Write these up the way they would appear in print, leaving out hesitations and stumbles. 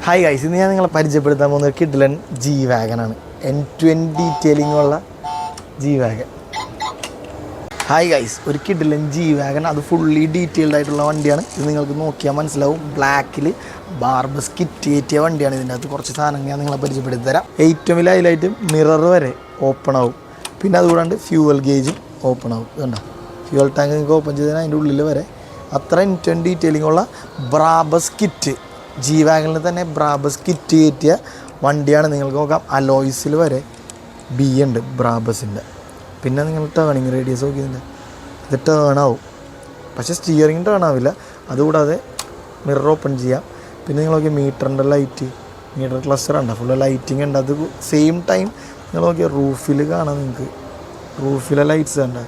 Hi guys, ഇന്ന് ഞാൻ നിങ്ങളെ പരിചയപ്പെടുത്താൻ പോകുന്ന ഒരു കിഡിലൻ ജി വാഗനാണ്. N2N ഡീറ്റെയിലിംഗ് ഉള്ള ജി വാഗൻ. ഹായ് ഗൈസ്, ഒരു കിഡിലൻ ജി വാഗൻ, അത് ഫുള്ളി ഡീറ്റെയിൽഡ് ആയിട്ടുള്ള വണ്ടിയാണ്. ഇത് നിങ്ങൾക്ക് നോക്കിയാൽ മനസ്സിലാവും. ബ്ലാക്കിൽ ബാർബസ് കിറ്റ് കയറ്റിയ വണ്ടിയാണ്. ഇതിൻ്റെ അകത്ത് കുറച്ച് സാധനങ്ങൾ ഞാൻ നിങ്ങളെ പരിചയപ്പെടുത്തി തരാം. ഏറ്റവും വലിയ ഹൈലൈറ്റ് മിറർ വരെ ഓപ്പൺ ആവും. പിന്നെ അതുകൂടാണ്ട് ഫ്യൂവൽ ഗേജും ഓപ്പൺ ആവും. ഇതുണ്ടോ, ഫ്യൂവൽ ടാങ്ക് നിങ്ങൾക്ക് ഓപ്പൺ ചെയ്താൽ അതിൻ്റെ ഉള്ളിൽ വരെ അത്ര N2N ഡീറ്റെയിലിംഗ് ഉള്ള ബ്രാബസ് കിറ്റ്, ജി വാഗനിൽ തന്നെ ബ്രാബസ് കിറ്റ് കയറ്റിയ വണ്ടിയാണ്. നിങ്ങൾക്ക് നോക്കാം, അലോയ്സിൽ വരെ ബി ഉണ്ട് ബ്രാബസിൻ്റെ. പിന്നെ നിങ്ങൾ ടേണിങ് റേഡിയസ് നോക്കിയിട്ടുണ്ട്, ഇത് ടേൺ ആവും, പക്ഷേ സ്റ്റിയറിങ് ടേൺ ആവില്ല. അതുകൂടാതെ മിറർ ഓപ്പൺ ചെയ്യാം. പിന്നെ നിങ്ങൾ നോക്കിയാൽ മീറ്ററിൻ്റെ ലൈറ്റ്, മീറ്റർ ക്ലസ്റ്റർ ഉണ്ട്, ഫുള്ള് ലൈറ്റിംഗ് ഉണ്ട്. അത് സെയിം ടൈം നിങ്ങൾ നോക്കിയാൽ റൂഫിൽ കാണാം. നിങ്ങൾക്ക് റൂഫിലെ ലൈറ്റ്സ് ഉണ്ട്,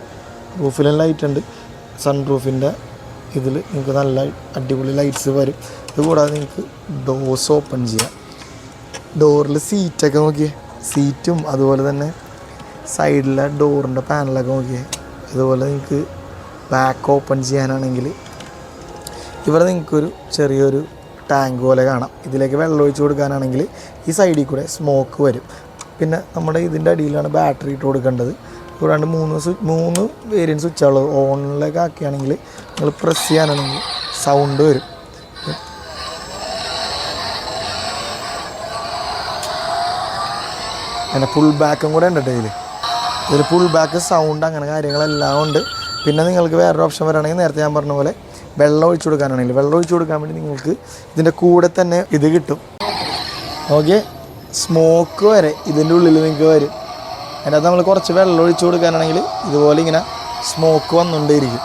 റൂഫിലെ ലൈറ്റ് ഉണ്ട്. സൺ റൂഫിൻ്റെ ഇതിൽ നിങ്ങൾക്ക് നല്ല അടിപൊളി ലൈറ്റ്സ് വരും. ഇതുകൂടാതെ നിങ്ങൾക്ക് ഡോർസ് ഓപ്പൺ ചെയ്യാം. ഡോറിൽ സീറ്റൊക്കെ നോക്കിയേ, സീറ്റും അതുപോലെ തന്നെ സൈഡിലെ ഡോറിൻ്റെ പാനലൊക്കെ നോക്കിയേ. അതുപോലെ നിങ്ങൾക്ക് ബാക്ക് ഓപ്പൺ ചെയ്യാനാണെങ്കിൽ ഇവിടെ നിങ്ങൾക്കൊരു ചെറിയൊരു ടാങ്ക് പോലെ കാണാം. ഇതിലേക്ക് വെള്ളം ഒഴിച്ച് കൊടുക്കാനാണെങ്കിൽ ഈ സൈഡിൽ കൂടെ സ്മോക്ക് വരും. പിന്നെ നമ്മുടെ ഇതിൻ്റെ അടിയിലാണ് ബാറ്ററി ഇട്ട് കൊടുക്കേണ്ടത്. കൂടാണ്ട് മൂന്ന് വേരിയൻറ്റ് സ്വിച്ചുള്ളത്. ഓണിലേക്ക് ആക്കുകയാണെങ്കിൽ നിങ്ങൾ പ്രസ് ചെയ്യാനാണെങ്കിൽ സൗണ്ട് വരും. അങ്ങനെ പുൾ ബാക്കും കൂടെ ഉണ്ട് ഇതിൽ പുൾ ബാക്ക്, സൗണ്ട്, അങ്ങനെ കാര്യങ്ങളെല്ലാം ഉണ്ട്. പിന്നെ നിങ്ങൾക്ക് വേറൊരു ഓപ്ഷൻ വരികയാണെങ്കിൽ നേരത്തെ ഞാൻ പറഞ്ഞ പോലെ വെള്ളം ഒഴിച്ചു കൊടുക്കാനാണെങ്കിൽ വെള്ളം ഒഴിച്ചു കൊടുക്കാൻ വേണ്ടി നിങ്ങൾക്ക് ഇതിൻ്റെ കൂടെ തന്നെ ഇത് കിട്ടും. ഓക്കെ, സ്മോക്ക് വരെ ഇതിൻ്റെ ഉള്ളിൽ നിങ്ങൾക്ക് വരും. അതിനകത്ത് നമ്മൾ കുറച്ച് വെള്ളം ഒഴിച്ചു കൊടുക്കാനാണെങ്കിൽ ഇതുപോലെ ഇങ്ങനെ സ്മോക്ക് വന്നുകൊണ്ടേയിരിക്കും.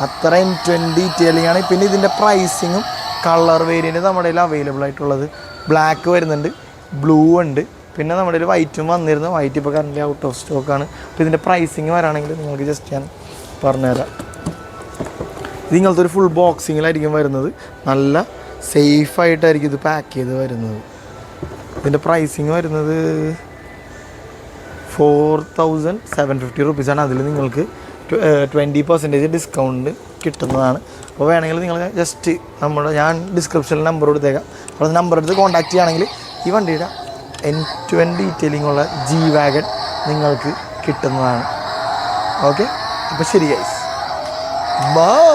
അത്ര N2N ഡീറ്റെയിലിംഗ് ആണ്. പിന്നെ ഇതിൻ്റെ പ്രൈസിങ്ങും കളർ വേരിയൻറ്റ് നമ്മുടെ കയ്യിൽ അവൈലബിൾ ആയിട്ടുള്ളത് ബ്ലാക്ക് വരുന്നുണ്ട്, ബ്ലൂ ഉണ്ട്, പിന്നെ നമ്മുടെ കയ്യിൽ വൈറ്റും വന്നിരുന്നു. വൈറ്റ് ഇപ്പോൾ കറൻറ്റ്ലി ഔട്ട് ഓഫ് സ്റ്റോക്കാണ്. അപ്പോൾ ഇതിൻ്റെ പ്രൈസിങ് വരാണെങ്കിൽ നിങ്ങൾക്ക് ജസ്റ്റ് ഞാൻ പറഞ്ഞുതരാം. ഇത് ഇങ്ങനത്തെ ഒരു ഫുൾ ബോക്സിങ്ങിലായിരിക്കും വരുന്നത്. നല്ല സേഫായിട്ടായിരിക്കും ഇത് പാക്ക് ചെയ്ത് വരുന്നത്. ഇതിൻ്റെ പ്രൈസിങ് വരുന്നത് 4750 റുപ്പീസാണ്. അതിൽ നിങ്ങൾക്ക് 20% ഡിസ്കൗണ്ട് കിട്ടുന്നതാണ്. അപ്പോൾ വേണമെങ്കിൽ നിങ്ങൾ ജസ്റ്റ് ഞാൻ ഡിസ്ക്രിപ്ഷനിൽ നമ്പർ കൊടുത്തേക്കാം. അപ്പോൾ നമ്പർ എടുത്ത് കോൺടാക്റ്റ് ചെയ്യുകയാണെങ്കിൽ ഈ വണ്ടിയുടെ N2N ഡീറ്റെയിലിംഗ് ഉള്ള ജി വാഗൻ നിങ്ങൾക്ക് കിട്ടുന്നതാണ്. ഓക്കെ, അപ്പോൾ ശരി ഗൈസ്, ബൈ.